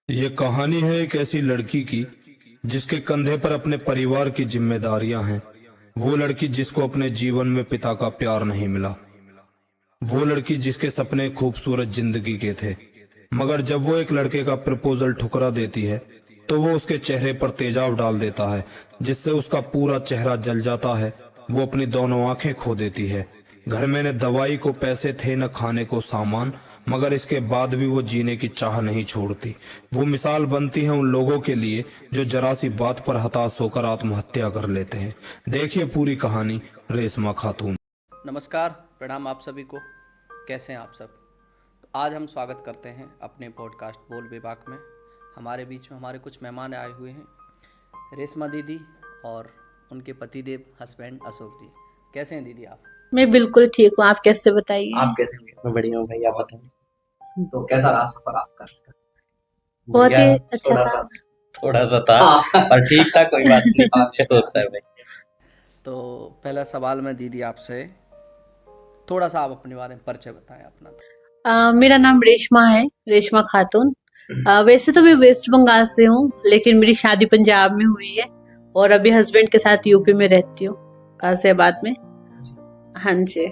ये कहानी है एक ऐसी लड़की की जिसके कंधे पर अपने परिवार की जिम्मेदारियां हैं। वो लड़की जिसको अपने जीवन में पिता का प्यार नहीं मिला। वो लड़की जिसके सपने खूबसूरत जिंदगी के थे, मगर जब वो एक लड़के का प्रपोजल ठुकरा देती है तो वो उसके चेहरे पर तेजाब डाल देता है, जिससे उसका पूरा चेहरा जल जाता है। वो अपनी दोनों आंखें खो देती है। घर में न दवाई को पैसे थे न खाने को सामान, मगर इसके बाद भी वो जीने की चाह नहीं छोड़ती। वो मिसाल बनती है उन लोगों के लिए जो जरा सी बात पर हताश होकर आत्महत्या कर लेते हैं। देखिए पूरी कहानी रेशमा खातून। नमस्कार, प्रणाम आप सभी को। कैसे हैं आप सब? तो आज हम स्वागत करते हैं अपने पॉडकास्ट बोल विभाग में। हमारे बीच में हमारे कुछ मेहमान आए हुए हैं, रेशमा दीदी और उनके पतिदेव हस्बैंड अशोक जी। कैसे हैं दीदी आप? मैं बिल्कुल ठीक हूँ। आप कैसे बताइए? आप कैसे हैं? मैं बढ़िया हूँ भाई, आप बताएं। तो कैसा रहा सफर आपका? बहुत ही बढ़िया, अच्छा थोड़ा था। सा थोड़ा सा था पर ठीक था, कोई बात नहीं। ये तो होता है भाई। तो पहला सवाल मैं दीदी आपसे, थोड़ा सा आप अपने बारे में परिचय बताएं अपना। मेरा नाम रेशमा है, रेशमा खातून। वैसे तो मैं वेस्ट बंगाल से हूँ, लेकिन मेरी शादी पंजाब में हुई है और अभी हस्बैंड के साथ यूपी में रहती हूँ, गाजियाबाद में। हाँ जी।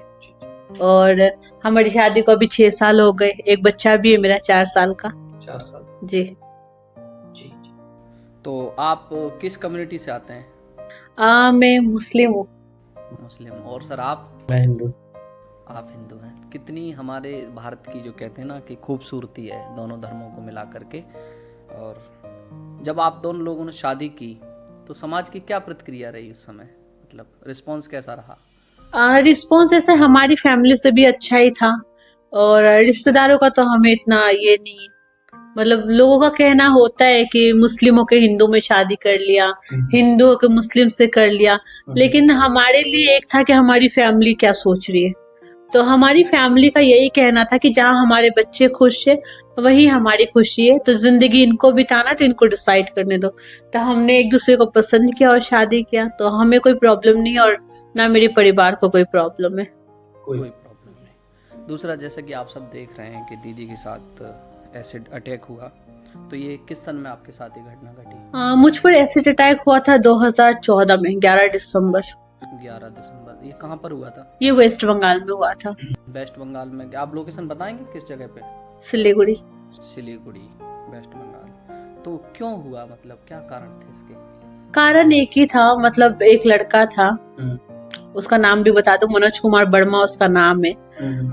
और हमारी शादी को अभी 6 साल हो गए। एक बच्चा भी है मेरा 4 साल का। 4 साल जी। जी। तो आप किस कम्युनिटी से आते हैं? मैं मुस्लिम हूँ। मुस्लिम। और सर आप? मैं हिंदू। आप हिंदू हैं। कितनी हमारे भारत की जो कहते हैं ना कि खूबसूरती है दोनों धर्मों को मिला करके। और जब आप दोनों लोगों ने शादी की तो समाज की क्या प्रतिक्रिया रही उस समय, मतलब रिस्पॉन्स कैसा रहा? रिस्पॉन्स ऐसे हमारी फैमिली से भी अच्छा ही था, और रिश्तेदारों का तो हमें इतना ये नहीं है। मतलब लोगों का कहना होता है कि मुस्लिमों के हिंदू में शादी कर लिया, हिंदुओं के मुस्लिम से कर लिया, लेकिन हमारे लिए एक था कि हमारी फैमिली क्या सोच रही है। तो हमारी फैमिली का यही कहना था कि जहाँ हमारे बच्चे खुश है वही हमारी खुशी है, तो जिंदगी इनको बिताना तो इनको डिसाइड करने दो। तो हमने एक दूसरे को पसंद किया और शादी किया, तो हमें कोई प्रॉब्लम नहीं और ना मेरे परिवार को कोई प्रॉब्लम है। कोई प्रॉब्लम नहीं। दूसरा, जैसे कि आप सब देख रहे हैं कि दीदी के साथ एसिड अटैक हुआ, तो ये किस सन में आपके साथ ये घटना घटी? मुझ पर एसिड अटैक हुआ था 2014 में, 11 दिसंबर। 11 दिसंबर। ये कहाँ पर हुआ था? ये वेस्ट बंगाल में हुआ था। वेस्ट बंगाल में? आप लोकेशन बताएंगे किस जगह पे? सिलीगुड़ी। सिलीगुड़ी, वेस्ट बंगाल। तो क्यों हुआ, मतलब क्या कारण थे इसके? कारण एक ही था, मतलब एक लड़का था, उसका नाम भी बता दो, मनोज कुमार वर्मा उसका नाम है,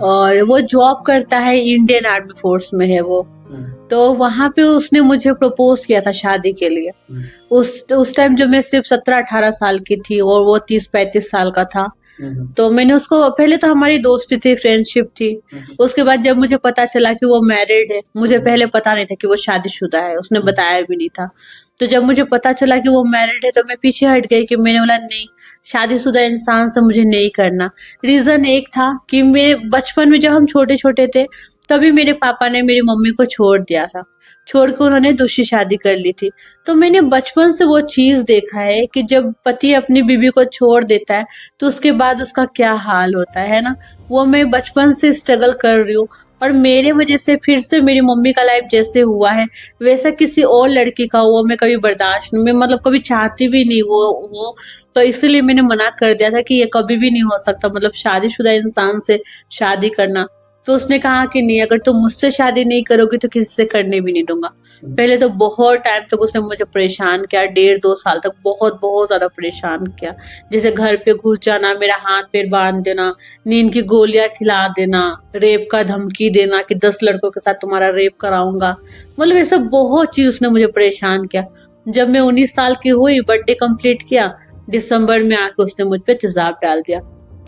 और वो जॉब करता है इंडियन आर्मी फोर्स में है वो। तो वहां पे उसने मुझे प्रपोज किया था शादी के लिए। उस टाइम जो मैं सिर्फ 17-18 साल की थी और वो 30-35 साल का था। तो मैंने उसको, पहले तो हमारी दोस्ती थी, फ्रेंडशिप थी। उसके बाद जब मुझे पता चला कि वो मैरिड है, मुझे पहले पता नहीं था कि वो शादीशुदा है, उसने बताया भी नहीं था। तो जब मुझे पता चला कि वो मैरिड है तो मैं पीछे हट गई कि मैंने बोला नहीं, शादीशुदा इंसान से मुझे नहीं करना। रीजन एक था कि मैं बचपन में जब हम छोटे छोटे थे तभी मेरे पापा ने मेरी मम्मी को छोड़ दिया था, छोड़ के उन्होंने दूसरी शादी कर ली थी। तो मैंने बचपन से वो चीज देखा है कि जब पति अपनी बीवी को छोड़ देता है तो उसके बाद उसका क्या हाल होता है ना। वो मैं बचपन से स्ट्रगल कर रही हूँ, और मेरे वजह से फिर से मेरी मम्मी का लाइफ जैसे हुआ है वैसा किसी और लड़की का हुआ मैं कभी बर्दाश्त नहीं, मैं मतलब कभी चाहती भी नहीं वो। तो इसलिए मैंने मना कर दिया था कि ये कभी भी नहीं हो सकता, मतलब शादीशुदा इंसान से शादी करना। तो उसने कहा कि नहीं, अगर तुम मुझसे शादी नहीं करोगी तो किसी से करने भी नहीं दूंगा। पहले तो बहुत टाइम तक उसने मुझे परेशान किया, 1.5-2 साल तक बहुत बहुत ज्यादा परेशान किया। जैसे घर पे घुस जाना, मेरा हाथ पैर बांध देना, नींद की गोलियां खिला देना, रेप का धमकी देना कि 10 लड़कों के साथ तुम्हारा रेप कराऊंगा। मतलब ये सब बहुत चीज उसने मुझे परेशान किया। जब मैं 19 साल की हुई, बर्थडे कंप्लीट किया, दिसंबर में आके उसने मुझ पे तेजाब डाल दिया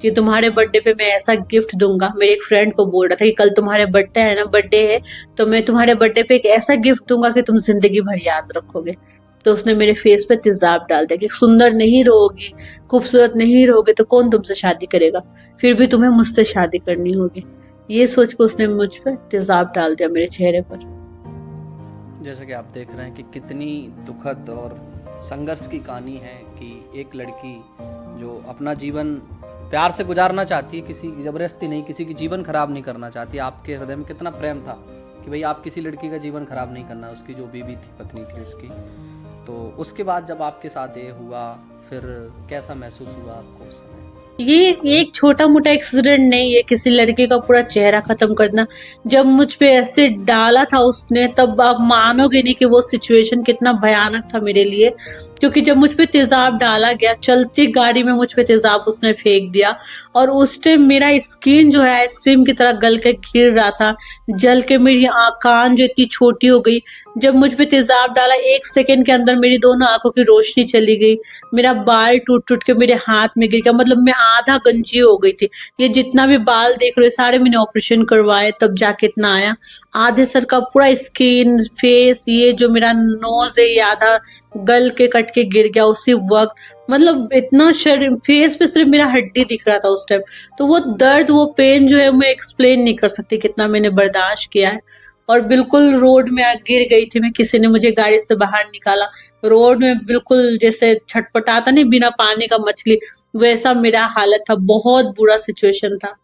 कि तुम्हारे बर्थडे पे मैं ऐसा गिफ्ट दूंगा। मेरे एक फ्रेंड को बोल रहा था कि कल तुम्हारे बर्थडे है तो मैं तुम्हारे बर्थडे पे एक ऐसा गिफ्ट दूंगा कि तुम जिंदगी भर याद रखोगे। तो उसने मेरे फेस पे तेजाब डाल दिया कि सुंदर नहीं रहोगी, खूबसूरत नहीं रहोगे तो कौन तुमसे शादी करेगा, फिर भी तुम्हें मुझसे शादी करनी होगी। ये सोच के उसने मुझ पे तेजाब डाल दिया मेरे चेहरे पर। जैसा कि आप देख रहे हैं कि कितनी दुखद और संघर्ष की कहानी है कि एक लड़की जो अपना जीवन प्यार से गुजारना चाहती है, किसी की जबरदस्ती नहीं, किसी की जीवन खराब नहीं करना चाहती। आपके हृदय में कितना प्रेम था कि भाई आप किसी लड़की का जीवन खराब नहीं करना, उसकी जो बीवी थी, पत्नी थी उसकी। तो उसके बाद जब आपके साथ ये हुआ, फिर कैसा महसूस हुआ आपको उस समय? ये एक छोटा मोटा एक्सीडेंट नहीं है, किसी लड़के का पूरा चेहरा खत्म करना। जब मुझ पे ऐसे डाला था उसने, तब आप मानोगे नहीं कि वो सिचुएशन कितना भयानक था मेरे लिए। क्योंकि जब मुझ पे तेजाब डाला गया, चलती गाड़ी में मुझ पे तेजाब उसने फेंक दिया, और उस टाइम मेरा स्किन जो है आइसक्रीम की तरह गल के गिर रहा था, जल के मेरी कान जो इतनी छोटी हो गई। जब मुझ पे तेजाब डाला, 1 सेकंड के अंदर मेरी दोनों आंखों की रोशनी चली गई, मेरा बाल टूट टूट के मेरे हाथ में गिर गया, मतलब मैं आधा गंजी हो गई थी। ये जितना भी बाल देख रहे हो सारे मैंने ऑपरेशन करवाए, तब जाके इतना आया। आधे सर का पूरा स्किन, फेस, ये जो मेरा नोज है ये आधा गल के कट के गिर गया उसी वक्त। मतलब इतना शरीर, फेस पे सिर्फ मेरा हड्डी दिख रहा था उस टाइम। तो वो दर्द, वो पेन जो है मैं एक्सप्लेन नहीं कर सकती कितना मैंने बर्दाश्त किया है। और बिल्कुल रोड में गिर गई थी मैं, किसी ने मुझे गाड़ी से बाहर निकाला। रोड में बिल्कुल जैसे छटपटाता नहीं बिना पानी का मछली, वैसा मेरा हालत था। बहुत बुरा सिचुएशन था,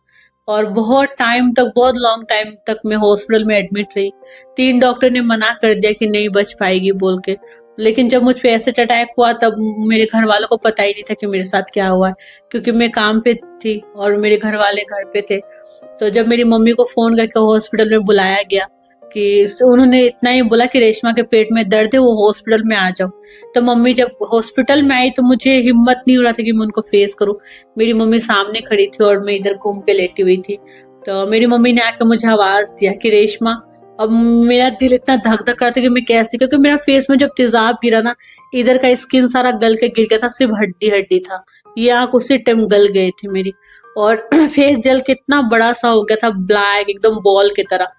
और बहुत टाइम तक, बहुत लॉन्ग टाइम तक मैं हॉस्पिटल में एडमिट रही। 3 डॉक्टर ने मना कर दिया कि नहीं बच पाएगी बोल के। लेकिन जब मुझ पे एसिड अटैक हुआ, तब मेरे घर वालों को पता ही नहीं था कि मेरे साथ क्या हुआ है, क्योंकि मैं काम पे थी और मेरे घर वाले घर पे थे। तो जब मेरी मम्मी को फोन करके हॉस्पिटल में बुलाया गया, कि उन्होंने इतना ही बोला कि रेशमा के पेट में दर्द है, वो हॉस्पिटल में आ जाओ। तो मम्मी जब हॉस्पिटल में आई, तो मुझे हिम्मत नहीं हो रहा था कि मैं उनको फेस करूं। मेरी मम्मी सामने खड़ी थी और मैं इधर घूम के लेटी हुई थी। तो मेरी मम्मी ने आकर मुझे आवाज दिया कि रेशमा। अब मेरा दिल इतना धक धक रहा था कि मैं कैसे, क्योंकि मेरा फेस में जब तेजाब गिरा ना, इधर का स्किन सारा गल के गिर गया था, सिर्फ हड्डी हड्डी था। ये आंख उसी टाइम गल गई थी मेरी, और फेस जल के इतना बड़ा सा हो गया था, ब्लैक एकदम बॉल की तरह।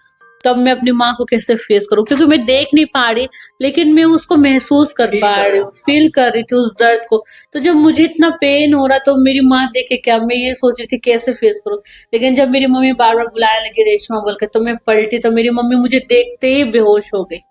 तब मैं अपनी माँ को कैसे फेस करूं, क्योंकि मैं देख नहीं पा रही, लेकिन मैं उसको महसूस कर पा रही हूँ, फील कर रही थी उस दर्द को। तो जब मुझे इतना पेन हो रहा, तो मेरी माँ देखे क्या, मैं ये सोच रही थी कैसे फेस करूं। लेकिन जब मेरी मम्मी बार बार बुलाने लगी रेशमा बोल के, तो मैं पलटी, तो मेरी मम्मी मुझे देखते ही बेहोश हो गई।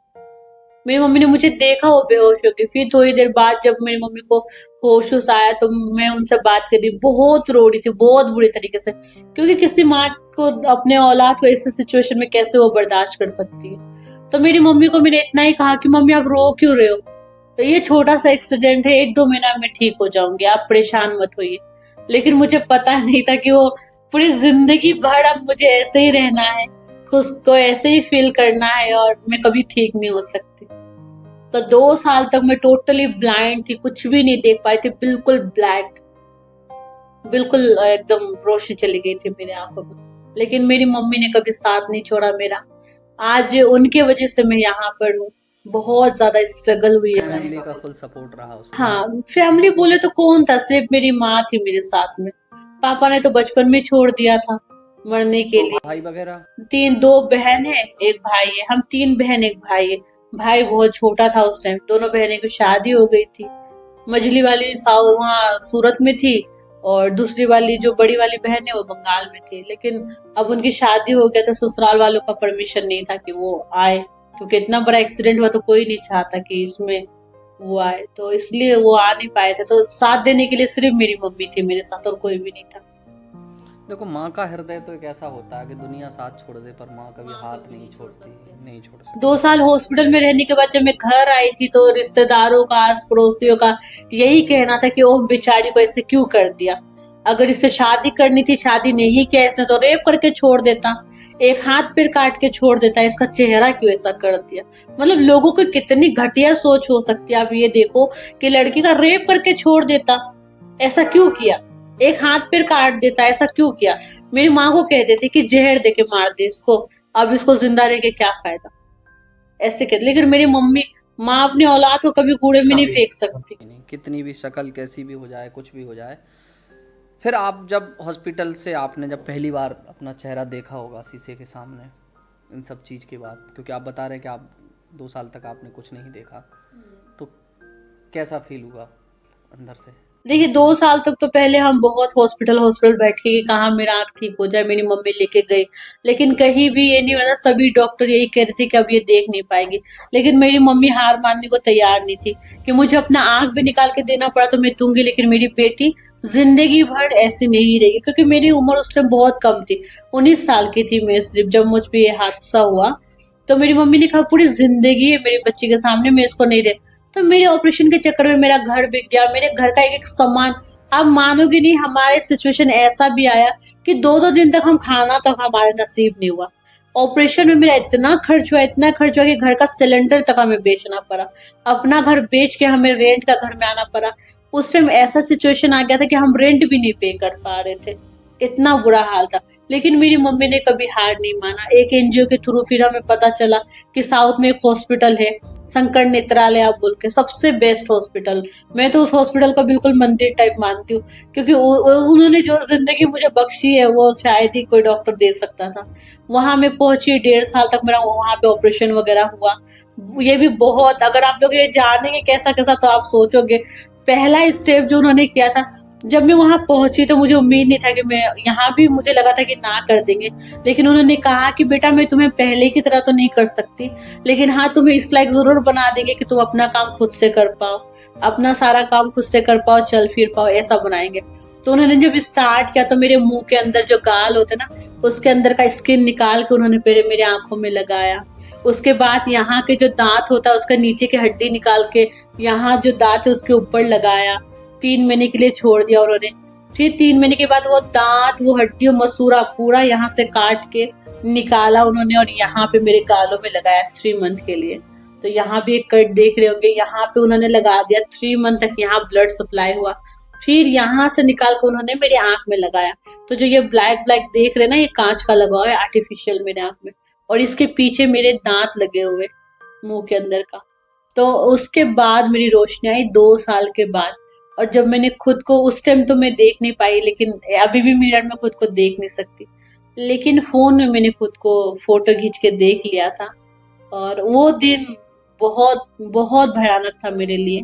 मेरी मम्मी ने मुझे देखा, वो बेहोश हो गई। फिर थोड़ी देर बाद जब मेरी मम्मी को होश होश आया, तो मैं उनसे बात करी। बहुत रो रही थी, बहुत बुरी तरीके से, क्योंकि किसी माँ को अपने औलाद को ऐसे सिचुएशन में कैसे वो बर्दाश्त कर सकती है। तो मेरी मम्मी को मैंने इतना ही कहा कि मम्मी आप रो क्यों रहे हो, तो ये छोटा सा एक्सीडेंट है, 1-2 महीना में ठीक हो जाऊंगी, आप परेशान मत होइए। लेकिन मुझे पता नहीं था कि वो पूरी जिंदगी भर अब मुझे ऐसे ही रहना है, खुद को ऐसे ही फील करना है, और मैं कभी ठीक नहीं हो सकती। तो 2 साल तक मैं टोटली ब्लाइंड थी, कुछ भी नहीं देख पाई थी, बिल्कुल ब्लैक, बिल्कुल एकदम रोशनी चली गई थी मेरी आंखों में। लेकिन मेरी मम्मी ने कभी साथ नहीं छोड़ा मेरा। आज उनके वजह से मैं यहाँ पर हूँ। बहुत ज्यादा स्ट्रगल हुई है। फैमिली का फुल सपोर्ट रहा उसमें? हाँ, फैमिली बोले तो कौन था, सिर्फ मेरी माँ थी मेरे साथ में। पापा ने तो बचपन में छोड़ दिया था मरने के लिए। भाई वगैरह? 2 बहन है, 1 भाई है। हम 3 बहन 1 भाई है। भाई बहुत छोटा था उस टाइम। दोनों बहनें की शादी हो गई थी। मझली वाली वहाँ सूरत में थी, और दूसरी वाली जो बड़ी वाली बहन है वो बंगाल में थी। लेकिन अब उनकी शादी हो गया, तो ससुराल वालों का परमिशन नहीं था कि वो आए, क्योंकि इतना बड़ा एक्सीडेंट हुआ, तो कोई नहीं चाहता कि इसमें वो आए, तो इसलिए वो आ नहीं पाए थे। तो साथ देने के लिए सिर्फ मेरी मम्मी थी मेरे साथ, और कोई भी नहीं था। देखो, माँ का हृदय तो एक ऐसा होता है कि दुनिया साथ छोड़ दे, पर माँ कभी हाथ नहीं छोड़ती, नहीं छोड़ सकती। 2 साल हॉस्पिटल में रहने के बाद जब मैं घर आई थी, तो रिश्तेदारों का, आस पड़ोसियों का यही कहना था कि ओह बेचारी को ऐसे क्यों कर दिया। अगर इससे शादी करनी थी, शादी नहीं किया इसने, तो रेप करके छोड़ देता, एक हाथ पैर काट के छोड़ देता, इसका चेहरा क्यों ऐसा कर दिया। मतलब लोगों को कितनी घटिया सोच हो सकती है। आप ये देखो कि लड़की का रेप करके छोड़ देता, ऐसा क्यों किया। एक हाथ पैर काट देता, ऐसा क्यों किया। मेरी माँ को कहते थे कि जहर दे के मार दे इसको, अब इसको जिंदा रह के क्या फायदा, ऐसे कहते। लेकिन मेरी मम्मी, माँ अपनी औलाद को कभी कूड़े में नहीं फेंक सकती। कितनी भी शक्ल कैसी भी हो जाए, कुछ भी हो जाए। फिर आप जब हॉस्पिटल से, आपने जब पहली बार अपना चेहरा देखा होगा शीशे के सामने, इन सब चीज़ के बाद, क्योंकि आप बता रहे हैं कि आप 2 साल तक आपने कुछ नहीं देखा, तो कैसा फील हुआ अंदर से? देखिए 2 साल तक तो पहले हम बहुत हॉस्पिटल बैठ के कहाँ मेरा आँख ठीक हो जाए, मेरी मम्मी लेके गई, लेकिन कहीं भी ये नहीं हुआ। सभी डॉक्टर यही कह रहे थे कि अब ये देख नहीं पाएगी। लेकिन मेरी मम्मी हार मानने को तैयार नहीं थी कि मुझे अपना आँख भी निकाल के देना पड़ा तो मैं दूंगी, लेकिन मेरी बेटी जिंदगी भर ऐसी नहीं रहेगी। क्योंकि मेरी उम्र उस टाइम बहुत कम थी, 19 साल की थी मैं सिर्फ, जब मुझ पे ये हादसा हुआ। तो मेरी मम्मी ने कहा पूरी जिंदगी है मेरी बच्ची के सामने, मैं इसको नहीं दे। तो मेरे ऑपरेशन के चक्कर में मेरा घर बिक गया, मेरे घर का एक एक सामान, आप मानोगे नहीं, हमारे सिचुएशन ऐसा भी आया कि 2-2 दिन तक हम खाना तक हमारे नसीब नहीं हुआ। ऑपरेशन में मेरा इतना खर्च हुआ, इतना खर्च हुआ कि घर का सिलेंडर तक हमें बेचना पड़ा, अपना घर बेच के हमें रेंट का घर में आना पड़ा। उस टाइम ऐसा सिचुएशन आ गया था कि हम रेंट भी नहीं पे कर पा रहे थे, इतना बुरा हाल था। लेकिन मेरी मम्मी ने कभी हार नहीं माना। एक एनजीओ के थ्रू फिर हमें पता चला कि साउथ में एक हॉस्पिटल है, शंकर नेत्रालय बोल के, सबसे बेस्ट हॉस्पिटल। मैं तो उस हॉस्पिटल को बिल्कुल मंदिर टाइप मानती हूँ, क्योंकि उन्होंने जो जिंदगी मुझे बख्शी है वो शायद ही कोई डॉक्टर दे सकता था। वहां मैं पहुंची, 1.5 साल तक मेरा वहां पे ऑपरेशन वगैरह हुआ। ये भी बहुत, अगर आप लोग ये जानेंगे कैसा कैसा तो आप सोचोगे। पहला स्टेप जो उन्होंने किया था, जब मैं वहां पहुंची तो मुझे उम्मीद नहीं था कि मैं यहाँ भी, मुझे लगा था कि ना कर देंगे, लेकिन उन्होंने कहा कि बेटा मैं तुम्हें पहले की तरह तो नहीं कर सकती, लेकिन हाँ तुम्हें इस लायक जरूर बना देंगे कि तुम अपना काम खुद से कर पाओ, अपना सारा काम खुद से कर पाओ, चल फिर पाओ, ऐसा बनाएंगे। तो उन्होंने जब स्टार्ट किया तो मेरे मुंह के अंदर जो गाल होते ना, उसके अंदर का स्किन निकाल के उन्होंने पहले मेरे आंखों में लगाया। उसके बाद यहाँ के जो दांत होता है उसका नीचे की हड्डी निकाल के यहाँ जो दांत है उसके ऊपर लगाया। 3 महीने के लिए छोड़ दिया उन्होंने। फिर 3 महीने के बाद वो दांत, वो हड्डी, मसूरा पूरा यहाँ से काट के निकाला उन्होंने और यहाँ पे मेरे गालों में लगाया 3 मंथ के लिए। तो यहाँ भी एक कट देख रहे होंगे, यहाँ पे उन्होंने लगा दिया। 3 मंथ तक यहाँ ब्लड सप्लाई हुआ। फिर यहाँ से निकाल कर उन्होंने मेरी आंख में लगाया। तो जो ये ब्लैक ब्लैक देख रहे ना, ये कांच का लगा हुआ है आर्टिफिशियल मेरे आंख में, और इसके पीछे मेरे दांत लगे हुए मुंह के अंदर का। तो उसके बाद मेरी रोशनी आई 2 साल के बाद। और जब मैंने खुद को, उस टाइम तो मैं देख नहीं पाई, लेकिन अभी भी मिरर में खुद को देख नहीं सकती, लेकिन फोन में मैंने खुद को फोटो खींच के देख लिया था। और वो दिन बहुत बहुत भयानक था मेरे लिए।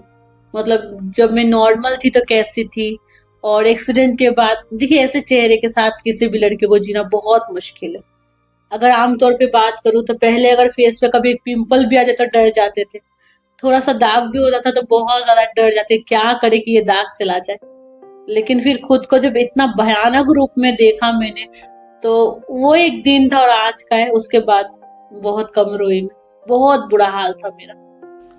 मतलब जब मैं नॉर्मल थी तो कैसी थी, और एक्सीडेंट के बाद देखिए, ऐसे चेहरे के साथ किसी भी लड़के को जीना बहुत मुश्किल है। अगर आमतौर पे बात करूं तो पहले अगर फेस पे कभी एक पिंपल भी आ जाता तो डर जाते थे, थोड़ा सा दाग भी हो जाता तो बहुत ज्यादा डर जाते, क्या करे कि ये दाग चला जाए। लेकिन फिर खुद को जब इतना भयानक रूप में देखा मैंने, तो वो एक दिन था और आज का है। उसके बाद बहुत कम रोई मैं, बहुत बुरा हाल था मेरा।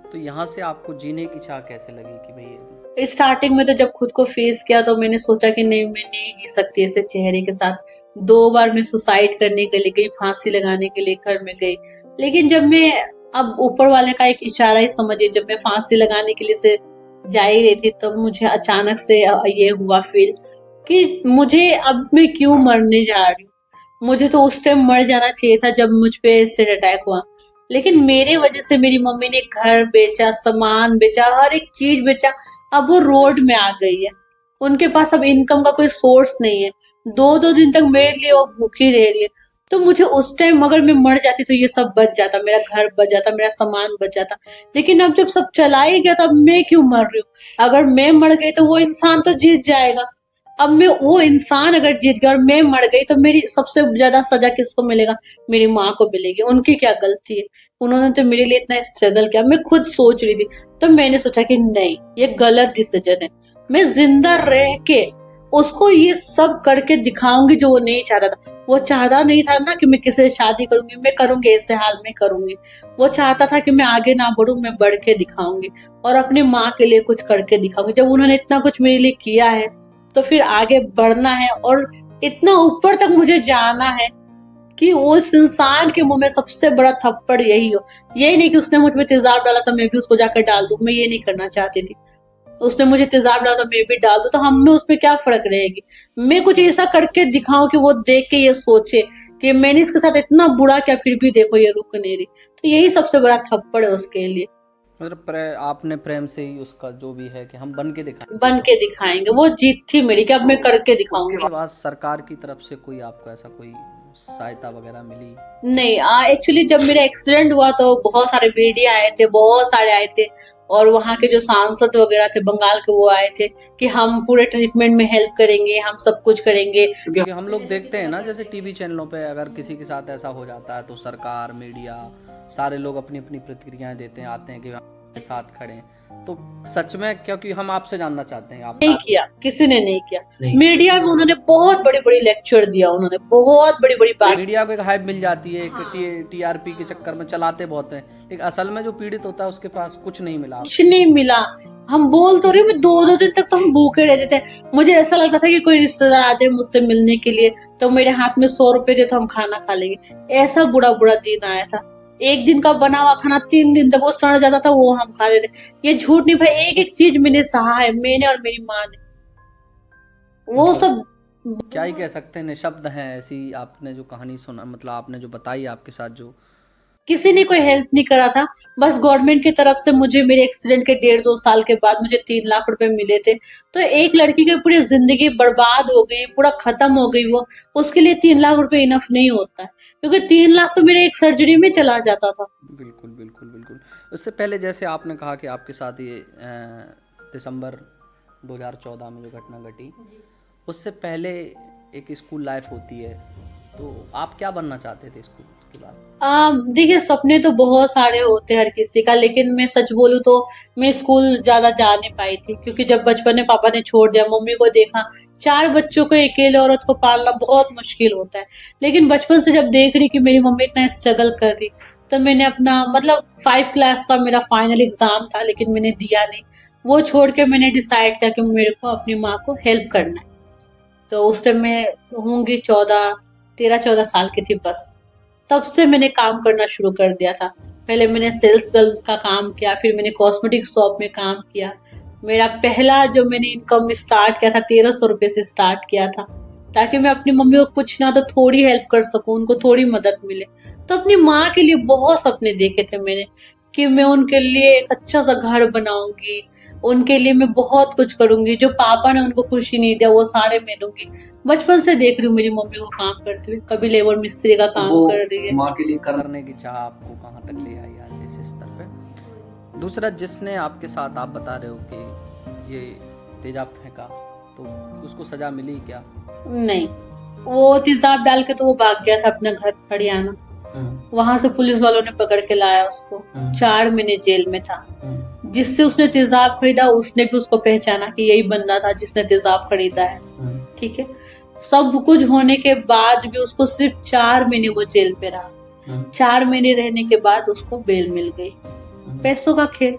तो यहाँ से आपको जीने की चाह कैसे लगी कि भाई? स्टार्टिंग में तो जब खुद को फेस किया तो मैंने सोचा कि नहीं, मैं नहीं जी सकती ऐसे चेहरे के साथ। 2 बार मैं सुसाइड करने के लिए गई, फांसी लगाने के लिए घर में गई। लेकिन जब मैं, अब ऊपर वाले का एक इशारा ही समझिए, जब मैं फांसी लगाने के लिए से जा ही रही थी तब मुझे अचानक से ये हुआ फील कि मुझे अब मैं क्यों मरने जा रही हूँ। मुझे तो उस टाइम मर जाना चाहिए था जब मुझ पे एसिड अटैक हुआ, लेकिन मेरे वजह से मेरी मम्मी ने घर बेचा, सामान बेचा, हर एक चीज बेचा। अब वो रोड में आ गई है, उनके पास अब इनकम का कोई सोर्स नहीं है। 2-2 दिन तक मेरे लिए वो भूखी रह रही है। तो मुझे उस टाइम अगर मैं मर जाती तो ये सब बच जाता, मेरा घर बच जाता, मेरा सामान बच जाता। लेकिन अब जब सब चला ही गया तो अब मैं क्यों मर रही हूँ। अगर मैं मर गई तो वो इंसान तो जीत जाएगा। अब मैं, वो इंसान अगर जीत गया और मैं मर गई तो मेरी सबसे ज्यादा सजा किसको मिलेगा? मेरी माँ को मिलेगी। उनकी क्या गलती है? उन्होंने तो मेरे लिए इतना स्ट्रगल किया। मैं खुद सोच रही थी, तो मैंने सोचा कि नहीं, ये गलत डिसीजन है। मैं जिंदा रह के उसको ये सब करके दिखाऊंगी जो वो नहीं चाहता था। वो चाहता नहीं था ना कि मैं किसी से शादी करूंगी, मैं करूंगी ऐसे हाल में करूंगी। वो चाहता था कि मैं आगे ना बढ़ूं, मैं बढ़ के दिखाऊंगी और अपनी माँ के लिए कुछ करके दिखाऊंगी। जब उन्होंने इतना कुछ मेरे लिए किया है तो फिर आगे बढ़ना है और इतना ऊपर तक मुझे जाना है कि उस इंसान के मुंह में सबसे बड़ा थप्पड़ यही हो। यही नहीं कि उसने मुझ में तेजाब डाला तो मैं भी उसको जाकर डाल दूं, मैं ये नहीं करना चाहती थी। उसने मुझे तेजाब डाला तो मैं भी डाल दूं, तो हम में उसमें क्या फर्क रहेगी। मैं कुछ ऐसा करके दिखाऊं कि वो देख के ये सोचे कि मैंने इसके साथ इतना बुरा किया, फिर भी देखो ये रुक नहीं रही। तो यही सबसे बड़ा थप्पड़ है उसके लिए। मतलब आपने प्रेम से ही उसका जो भी है कि हम बन के दिखाएंगे, वो जीत थी मेरी कि अब मैं करके दिखाऊंगी। उसके बाद सरकार की तरफ से कोई आपको ऐसा कोई सहायता वगैरह मिली? नहीं, एक्चुअली जब मेरा एक्सीडेंट हुआ तो बहुत सारे मीडिया आए थे, बहुत सारे आए थे, और वहाँ के जो सांसद वगैरह थे बंगाल के, वो आए थे कि हम पूरे ट्रीटमेंट में हेल्प करेंगे, हम सब कुछ करेंगे। क्योंकि हम लोग देखते हैं ना, जैसे टीवी चैनलों पे अगर किसी के साथ ऐसा हो जाता है तो सरकार, मीडिया, सारे लोग अपनी अपनी प्रतिक्रियाएं देते हैं, आते हैं कि के साथ खड़े हैं। तो सच में, क्योंकि हम आपसे जानना चाहते हैं, आप नहीं किया, किसी ने नहीं किया। नहीं। मीडिया में उन्होंने बहुत बड़ी बड़ी लेक्चर दिया, उन्होंने बहुत बड़ी बड़ी बात। मीडिया को एक हाइप मिल जाती है, एक टीआरपी के चक्कर में चलाते बहुत हैं, लेकिन असल में जो पीड़ित होता है उसके पास कुछ नहीं मिला। कुछ नहीं मिला। हम बोल तो रहे, मैं 2-2 दिन तक तो हम भूखे रहते थे। मुझे ऐसा लगता था कि कोई रिश्तेदार आ जाए मुझसे मिलने के लिए तो मेरे हाथ में 100 रुपए दे तो हम खाना खा लेंगे। ऐसा बुरा बुरा दिन आया था। एक दिन का बना हुआ खाना 3 दिन तक वो सड़ जाता था, वो हम खा लेते। ये झूठ नहीं भाई, एक एक चीज मैंने सहा है, मैंने और मेरी माँ ने। वो सब क्या ही कह सकते हैं, निशब्द हैं ऐसी। आपने जो कहानी सुना, मतलब आपने जो बताई आपके साथ, जो किसी ने कोई हेल्प नहीं करा था। बस गवर्नमेंट की तरफ से मुझे मेरे एक्सीडेंट के 1.5-2 साल के बाद मुझे 3 लाख रुपए मिले थे। तो एक लड़की की पूरी जिंदगी बर्बाद हो गई, पूरा खत्म हो गई, वो उसके लिए 3 लाख रुपए इनफ नहीं होता है, क्योंकि 3 लाख तो मेरे एक सर्जरी में चला जाता था। बिल्कुल बिल्कुल बिल्कुल। उससे पहले जैसे आपने कहा कि आपके साथ ये दिसंबर 2014 में जो घटना घटी, उससे पहले एक स्कूल लाइफ होती है, तो आप क्या बनना चाहते थे स्कूल के बाद? देखिए, सपने तो बहुत सारे होते हैं हर किसी का, लेकिन मैं सच बोलूं तो मैं स्कूल ज्यादा जा नहीं पाई थी, क्योंकि जब बचपन में पापा ने छोड़ दिया, मम्मी को देखा, 4 बच्चों को अकेले औरत को पालना बहुत मुश्किल होता है। लेकिन बचपन से जब देख रही कि मेरी मम्मी इतना स्ट्रगल कर रही, तो मैंने अपना, मतलब 5 क्लास का मेरा फाइनल एग्जाम था, लेकिन मैंने दिया नहीं। वो छोड़ के मैंने डिसाइड किया कि मेरे को अपनी माँ को हेल्प करना है। तो उस टाइम मैं होंगी 13-14 साल की थी बस। तब से मैंने काम करना शुरू कर दिया था। पहले मैंने सेल्स गर्ल का काम किया, फिर मैंने कॉस्मेटिक शॉप में काम किया। मेरा पहला जो मैंने इनकम स्टार्ट किया था 1300 रुपये से स्टार्ट किया था, ताकि मैं अपनी मम्मी को कुछ ना तो थोड़ी हेल्प कर सकूं, उनको थोड़ी मदद मिले। तो अपनी माँ के लिए बहुत सपने देखे थे मैंने, कि मैं उनके लिए एक अच्छा सा घर बनाऊंगी, उनके लिए मैं बहुत कुछ करूंगी, जो पापा ने उनको खुशी नहीं दिया वो सारे मैं दूंगी। बचपन से देख रही हूँ मेरी मम्मी को काम करते हुए, कभी लेबर मिस्त्री का काम वो कर रही है। माँ के लिए करने की चाह आपको कहाँ तक ले आई आज इस स्तर पे? दूसरा, जिसने आपके साथ, आप बता रहे हो कि ये तेजाब फेंका, तो उसको सजा मिली क्या? नहीं, वो तेजाब डाल के तो वो भाग गया था अपना घर हरियाणा। वहां से पुलिस वालों ने पकड़ के लाया उसको। 4 महीने जेल में था। जिससे उसने तेजाब खरीदा, उसने भी उसको पहचाना कि यही बंदा था जिसने तेजाब खरीदा है। ठीक है, सब कुछ होने के बाद भी उसको सिर्फ 4 महीने वो जेल पे रहा। 4 महीने रहने के बाद उसको बेल मिल गई। पैसों का खेल।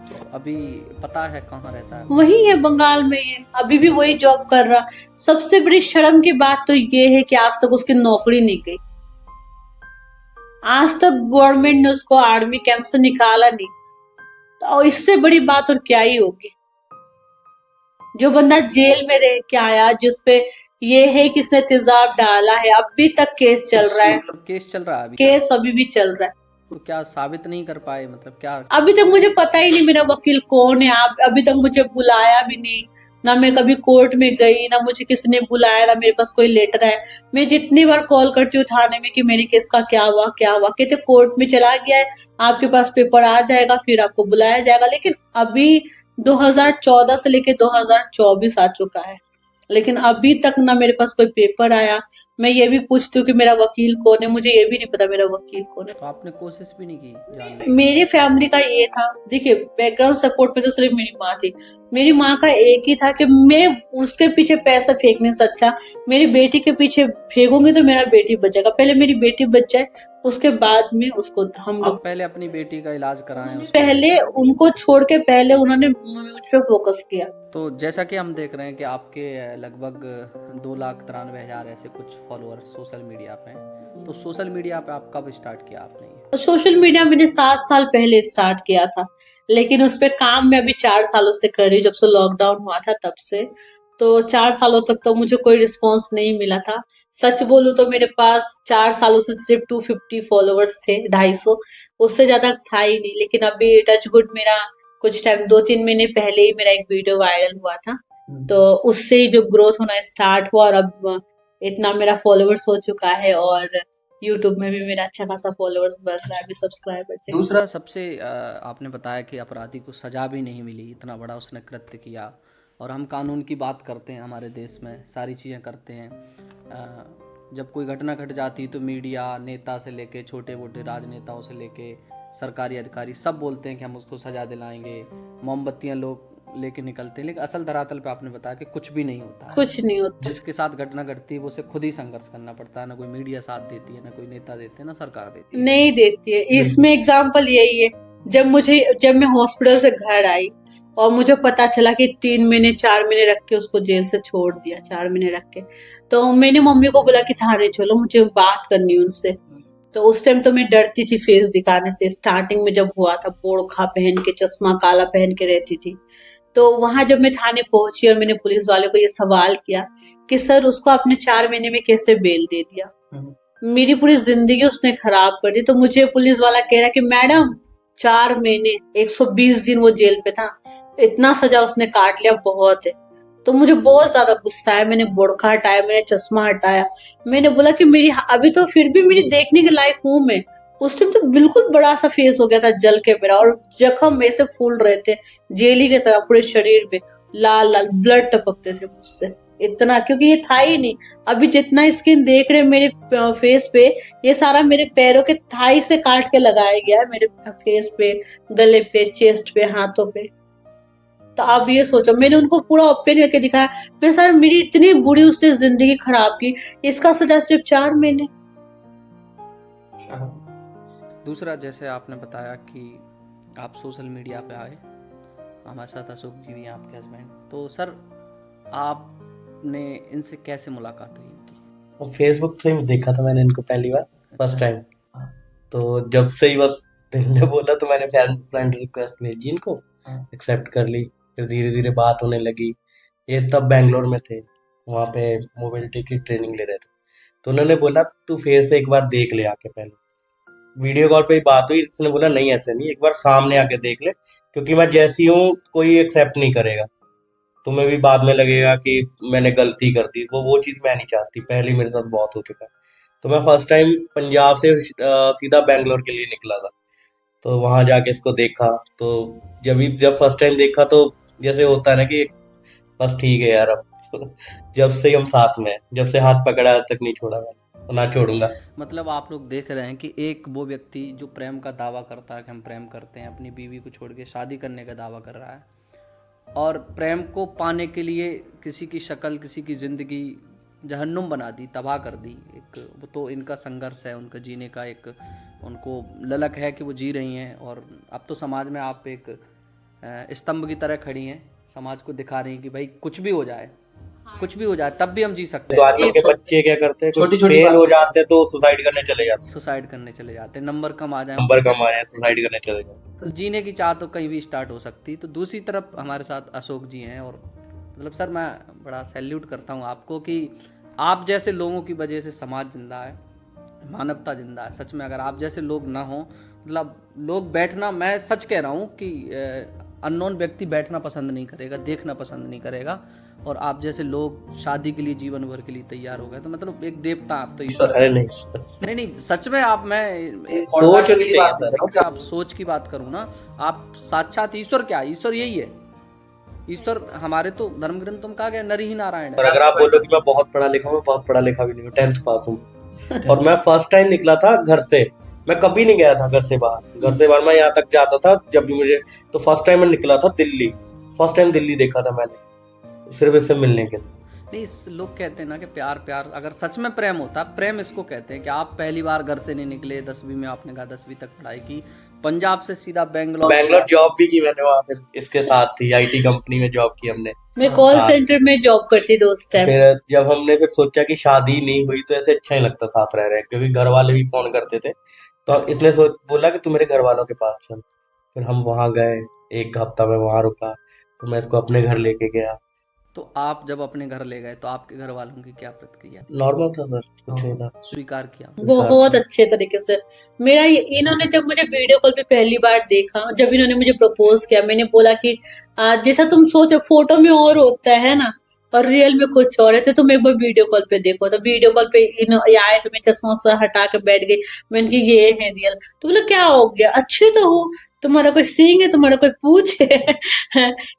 तो अभी पता है कहाँ रहता है? वही है, बंगाल में ही है, अभी भी वही जॉब कर रहा। सबसे बड़ी शर्म की बात तो ये है कि आज तक उसकी नौकरी नहीं गई। आज तक गवर्नमेंट ने उसको आर्मी कैंप से निकाला नहीं। तो इससे बड़ी बात और क्या ही होगी। जो बंदा जेल में रह के आया, जिसपे ये है कि इसने तेजाब डाला है, अभी तक केस चल रहा है। मतलब केस चल रहा है अभी? केस अभी भी चल रहा है। तो क्या साबित नहीं कर पाए, मतलब क्या? अभी तक मुझे पता ही नहीं मेरा वकील कौन है। आप अभी तक मुझे बुलाया भी नहीं, ना मैं कभी कोर्ट में गई, ना मुझे किसी ने बुलाया, ना मेरे पास कोई लेटर है। मैं जितनी बार कॉल करती हूँ थाने में कि मेरे केस का क्या हुआ क्या हुआ, कहते कोर्ट में चला गया है, आपके पास पेपर आ जाएगा, फिर आपको बुलाया जाएगा। लेकिन अभी 2014 से लेके 2024 आ चुका है, लेकिन अभी तक ना मेरे पास कोई पेपर आया। मैं ये भी पूछती हूँ कि मेरा वकील कौन है, मुझे ये भी नहीं पता मेरा वकील कौन है। तो आपने कोशिश भी नहीं की जानने? मेरी फैमिली का ये था, देखिए बैकग्राउंड सपोर्ट में तो सिर्फ मेरी माँ थी। मेरी माँ का एक ही था कि मैं उसके पीछे पैसा फेंकने से अच्छा मेरी बेटी के पीछे फेंकूंगी तो मेरा बेटी बचेगा। पहले मेरी बेटी बच जाए, उसके बाद में उसको हम लोग। आप पहले अपनी बेटी का इलाज कराएं पहले उनको छोड़ के पहले उन्होंने मुझ पे फोकस किया। तो जैसा कि हम देख रहे हैं कि आपके लगभग 2,93,000 ऐसे कुछ फॉलोअर्स सोशल मीडिया पे हैं। तो सोशल मीडिया पे आप कब स्टार्ट किया आपने ये? सोशल मीडिया मैंने 7 साल पहले स्टार्ट किया था, लेकिन उस पे काम मैं अभी 4 सालों से कर रही हूँ, जब से लॉकडाउन हुआ था तब से। तो 4 सालों तक तो मुझे कोई रिस्पॉन्स नहीं मिला था। सच बोलूं तो मेरे पास 4 सालों से सिर्फ 250 फॉलोअर्स थे, 250, उससे ज्यादा था ही नहीं। लेकिन अभी टच गुड मेरा कुछ टाइम 2-3 महीने पहले ही मेरा एक वीडियो वायरल हुआ था, तो उससे ही जो ग्रोथ होना स्टार्ट हुआ, और अब इतना मेरा फॉलोअर्स हो चुका है, और यूट्यूब में भी मेरा अच्छा खासा फॉलोअर्स बढ़ रहा है, अभी सब्सक्राइबर से। दूसरा, सबसे आपने बताया कि अपराधी को सजा भी नहीं मिली, इतना बड़ा उसने कृत्य किया। और हम कानून की बात करते हैं, हमारे देश में सारी चीज़ें करते हैं। जब कोई घटना घट जाती है तो मीडिया, नेता से लेके छोटे मोटे राजनेताओं से लेके सरकारी अधिकारी सब बोलते हैं कि हम उसको सजा दिलाएंगे, मोमबत्तियां लोग लेके निकलते हैं, लेकिन असल धरातल पे आपने बताया कि कुछ भी नहीं होता है। कुछ नहीं होता। जिसके साथ घटना घटती है वो उसे खुद ही संघर्ष करना पड़ता है, ना कोई मीडिया साथ देती है, ना कोई नेता देते हैं, ना सरकार देती है। नहीं देती है। इसमें एग्जाम्पल यही है, जब मैं हॉस्पिटल से घर आई और मुझे पता चला कि 3 महीने 4 महीने रख के उसको जेल से छोड़ दिया, 4 महीने रख के, तो मैंने मम्मी को बोला कि थाने चलो, मुझे बात करनी है उनसे। तो उस टाइम तो मैं डरती थी फेस दिखाने से। स्टार्टिंग में जब हुआ था, बोरखा पहन के, चश्मा काला पहन के रहती थी। तो वहां जब मैं थाने पहुंची और मैंने पुलिस वाले को ये सवाल किया कि सर उसको आपने 4 महीने में कैसे बेल दे दिया, मेरी पूरी जिंदगी उसने खराब कर दी। तो मुझे पुलिस वाला कह रहा कि मैडम 4 महीने 120 दिन वो जेल पे था, इतना सजा उसने काट लिया, बहुत है। तो मुझे बहुत ज्यादा गुस्सा आया। मैंने बोरखा हटाया, मैंने चश्मा हटाया, मैंने बोला कि मेरी अभी तो फिर भी मेरी देखने के लायक हूं मैं। उस टाइम तो बिल्कुल बड़ा सा फेस हो गया था जल के मेरा, और जख्म ऐसे फूल रहे थे जेली की तरह पूरे शरीर में, लाल लाल ब्लड टपकते थे मुझसे इतना, क्योंकि ये था ही नहीं। अभी जितना स्किन देख रहे मेरे फेस पे, ये सारा मेरे पैरों के थाई से काट के लगाया गया है, मेरे फेस पे, गले पे, चेस्ट पे, हाथों पे। तो आप ये सोचो, मैंने उनको पूरा ओपन करके दिखाया, मैं सर मेरी इतनी बुरी उससे जिंदगी खराब की, इसका सजा सिर्फ 4 महीने। दूसरा, जैसे आपने बताया कि आप सोशल मीडिया पे आए, हमारे साथ अशोक जी भी हैं आपके हस्बैंड, तो सर आपने इनसे कैसे मुलाकात हुई इनकी? फेसबुक से ही देखा था मैंने इनको पहली बार, फर्स्ट टाइम। तो जब से ही बस दिल ने बोला तो मैंने फ्रेंड रिक्वेस्ट भेजी इनको, एक्सेप्ट कर ली। फिर धीरे धीरे बात होने लगी। ये तब बैंगलोर में थे, वहाँ पे मोबिलिटी की ट्रेनिंग ले रहे थे। तो उन्होंने बोला तू फेस एक बार देख ले आके, पहले वीडियो कॉल पे ही बात हुई। इसने बोला नहीं ऐसे नहीं, एक बार सामने आके देख ले, क्योंकि मैं जैसी हूँ कोई एक्सेप्ट नहीं करेगा, तुम्हें भी बाद में लगेगा कि मैंने गलती कर दी। वो चीज़ मैं नहीं चाहती, पहले मेरे साथ बहुत हो चुका है। तो मैं फर्स्ट टाइम पंजाब से सीधा बैंगलोर के लिए निकला था। तो वहां जाके इसको देखा, तो जब फर्स्ट टाइम देखा तो जैसे होता है ना कि बस ठीक है यार, अब जब से ही हम साथ में हैं, जब से हाथ पकड़ा आज तक नहीं छोड़ा मैंने, ना छोड़ूंगा। मतलब आप लोग देख रहे हैं कि एक वो व्यक्ति जो प्रेम का दावा करता है कि हम प्रेम करते हैं, अपनी बीवी को छोड़ के शादी करने का दावा कर रहा है, और प्रेम को पाने के लिए किसी की शक्ल, किसी की ज़िंदगी जहन्नुम बना दी, तबाह कर दी। एक वो तो इनका संघर्ष है, उनका जीने का एक उनको ललक है कि वो जी रही हैं, और अब तो समाज में आप एक स्तंभ की तरह खड़ी हैं, समाज को दिखा रही हैं कि भाई कुछ भी हो जाए, कुछ भी हो जाए तब भी हम जी सकते तो हैं। आजकल के बच्चे क्या करते हैं, छोटी छोटी फेल हो जाते हैं तो सुसाइड करने चले जाते सुसाइड करने चले जाते हैं, नंबर कम आ जाए, नंबर कम आए सुसाइड करने चले जाते। तो जीने की चाह तो कहीं भी स्टार्ट हो सकती। तो दूसरी तरफ हमारे साथ अशोक जी हैं, और मतलब सर मैं बड़ा सैल्यूट करता हूँ आपको कि आप जैसे लोगों की वजह से समाज जिंदा है, मानवता जिंदा है। सच में अगर आप जैसे लोग ना हो, मतलब लोग बैठना, मैं सच कह रहा हूँ कि अननोन व्यक्ति बैठना पसंद नहीं करेगा, देखना पसंद नहीं करेगा, और आप जैसे लोग शादी के लिए जीवन भर के लिए तैयार हो गए, तो मतलब एक देवता आप तो ईश्वर। अरे नहीं नहीं सच में आप, मैं सोच होनी चाहिए सर। आप सोच की बात करूँ ना, आप साक्षात ईश्वर, क्या ईश्वर यही है। ईश्वर हमारे तो धर्म ग्रंथों में कहा गया नर ही नारायण और है। अगर आप बोलो कि मैं बहुत पढ़ा लिखा हूँ, मैं बहुत पढ़ा लिखा भी नहीं हूँ, 10th पास हूँ। और मैं फर्स्ट टाइम निकला था घर से, मैं कभी नहीं गया था घर से बाहर। घर से बाहर मैं यहाँ तक जाता था जब भी मुझे, तो फर्स्ट टाइम मैं निकला था दिल्ली, फर्स्ट टाइम दिल्ली देखा था मैंने, सिर्फ इससे मिलने के लिए। नहीं, लोग कहते हैं ना कि प्यार प्यार, अगर सच में प्रेम होता, प्रेम इसको कहते हैं कि आप पहली बार घर से नहीं निकले, 10वीं में आपने कहा 10वीं तक पढ़ाई की, पंजाब से सीधा बैंगलोर जॉब भी की मैंने वहाँ, फिर इसके साथ थी IT कंपनी में जॉब की हमने। मैं कॉल सेंटर में जॉब करती थी उस टाइम। फिर जब हमने फिर सोचा कि शादी नहीं हुई तो ऐसे अच्छा ही लगता साथ रह रहे हैं, क्योंकि घर वाले भी फोन करते थे। तो इसने बोला कि तू मेरे घर वालों के पास चल। फिर हम वहाँ गए, 1 हफ्ता में वहाँ रुका, तो मैं इसको अपने घर लेके गया। तो आप जब अपने घर ले गए तो आपके घर वालों की क्या प्रतिक्रिया? नॉर्मल था सर, कुछ नहीं था। स्वीकार किया? बहुत अच्छे तरीके से। मेरा इन्होंने जब मुझे वीडियो कॉल पे पहली बार देखा, जब इन्होंने मुझे प्रपोज किया, मैंने बोला कि जैसा तुम सोचो फोटो में और होता है ना, और रियल में कुछ और है, तो तुम एक बार वीडियो कॉल पे देखो। तो वीडियो कॉल पे ये आए तो मैं चश्मा हटा के बैठ गई, मैंने कहा ये है रियल। तो बोला क्या हो गया, अच्छे तो हो, तुम्हारा कोई सींग है, तुम्हारा कोई पूछ है।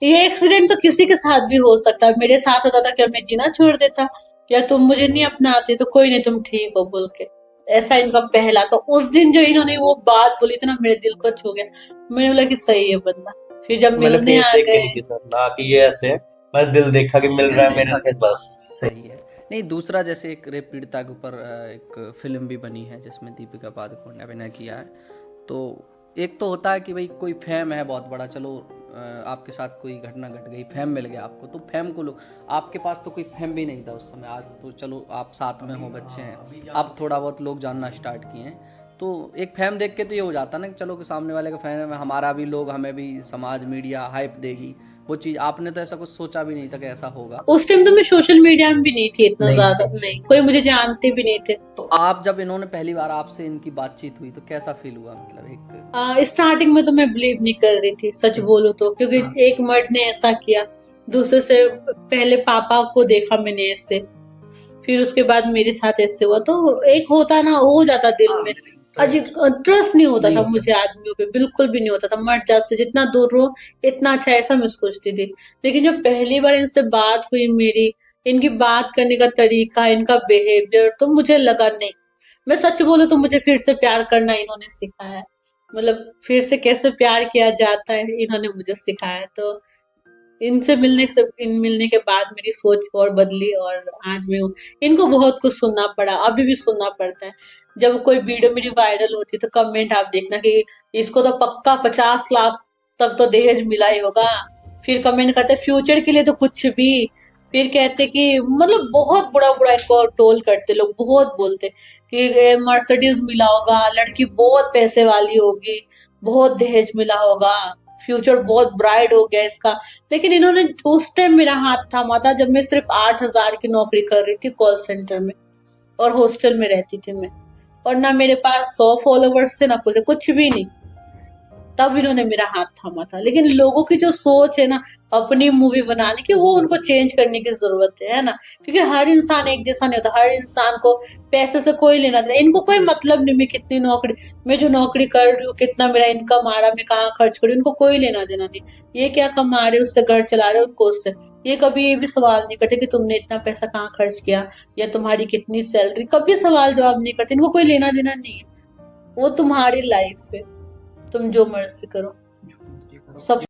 ये एक्सीडेंट तो किसी के साथ भी हो सकता है, मेरे साथ होता था क्या मैं जीना छोड़ देता, या तुम मुझे नहीं अपनाते, तो कोई नहीं तुम ठीक हो बोल के। ऐसा इनका पहला। तो उस दिन जो इन्होंने वो बात बोली थी ना, मेरे दिल को छू गया। मैंने बोला कि सही है बंदा। फिर जब मैंने मिलने फेस आ देख के गए, नहीं किया सर, ना कि ये ऐसे है, बस दिल देखा कि मिल रहा है मेरे से, बस। सही है। नहीं, दूसरा जैसे एक रेप पीड़िता के ऊपर एक फिल्म भी बनी है जिसमें दीपिका पादुकोण ने अभिनय किया है। तो एक तो होता है कि भाई कोई फेम है बहुत बड़ा, चलो आपके साथ कोई घटना घट गई, फेम मिल गया आपको, तो फेम को लो। आपके पास तो कोई फेम भी नहीं था उस समय, आज तो चलो आप साथ में हो, बच्चे हैं, अब थोड़ा बहुत लोग जानना स्टार्ट किए हैं। तो एक फैम देख के तो ये हो जाता ना कि चलो कि सामने वाले का फैन है, हमारा भी लोग, हमें भी समाज मीडिया हाइप देगी। वो चीज़ आपने तो ऐसा कुछ सोचा भी नहीं था कि ऐसा होगा। उस टाइम तो मैं सोशल मीडिया में भी नहीं थी इतना नहीं ज्यादा, नहीं कोई मुझे जानते भी नहीं थे। तो आप जब इन्होंने पहली बार आपसे इनकी बातचीत हुई तो कैसा फील हुआ, मतलब एक स्टार्टिंग में तो मैं बिलीव नहीं कर रही थी, सच बोलूं तो, क्योंकि एक मर्द ने ऐसा किया। दूसरे से पहले पापा को देखा मैंने ऐसे, फिर उसके बाद मेरे साथ ऐसे हुआ, तो एक होता ना, हो जाता दिल में अजीब। ट्रस्ट नहीं होता था मुझे आदमियों पे, बिल्कुल भी नहीं होता था। मर्द जात से जितना दूर रहो इतना अच्छा, ऐसा मैं सोचती थी। लेकिन जब पहली बार इनसे बात हुई मेरी, इनकी बात करने का तरीका, इनका बिहेवियर, तो मुझे लगा नहीं, मैं सच बोलूं तो मुझे फिर से प्यार करना इन्होंने सिखाया है। मतलब फिर से कैसे प्यार किया जाता है इन्होंने मुझे सिखाया। तो इनसे मिलने के बाद मेरी सोच और बदली, और आज मैं हूँ। इनको बहुत कुछ सुनना पड़ा, अभी भी सुनना पड़ता है। जब कोई वीडियो मेरी वायरल होती है तो कमेंट आप देखना कि इसको तो पक्का 50 लाख तक तो दहेज मिला ही होगा। फिर कमेंट करते फ्यूचर के लिए तो कुछ भी। फिर कहते कि मतलब बहुत बुरा बुरा इनको टोल करते लोग, बहुत बोलते कि मर्सिडीज मिला होगा, लड़की बहुत पैसे वाली होगी, बहुत दहेज मिला होगा, फ्यूचर बहुत ब्राइट हो गया इसका। लेकिन इन्होंने उस टाइम मेरा हाथ थामा था जब मैं सिर्फ 8,000 की नौकरी कर रही थी कॉल सेंटर में, और हॉस्टल में रहती थी मैं, और ना मेरे पास 100 फॉलोवर्स थे, ना कुछ भी नहीं। तब इन्होंने मेरा हाथ थामा था। लेकिन लोगों की जो सोच है ना अपनी मूवी बनाने की, वो उनको चेंज करने की जरूरत है ना। क्योंकि हर इंसान एक जैसा नहीं होता, हर इंसान को पैसे से कोई लेना देना, इनको कोई मतलब नहीं मैं कितनी नौकरी, मैं जो नौकरी कर रही हूँ, कितना मेरा इनकम आ रहा, मैं कहाँ खर्च कर रही हूँ, इनको कोई लेना देना नहीं। ये क्या कमा रहे, उससे घर चला रहे, उनको उससे। ये कभी ये भी सवाल नहीं करते कि तुमने इतना पैसा कहाँ खर्च किया, या तुम्हारी कितनी सैलरी, कभी सवाल जवाब नहीं करते। इनको कोई लेना देना नहीं है, वो तुम्हारी लाइफ है, तुम जो मर्जी करो, सब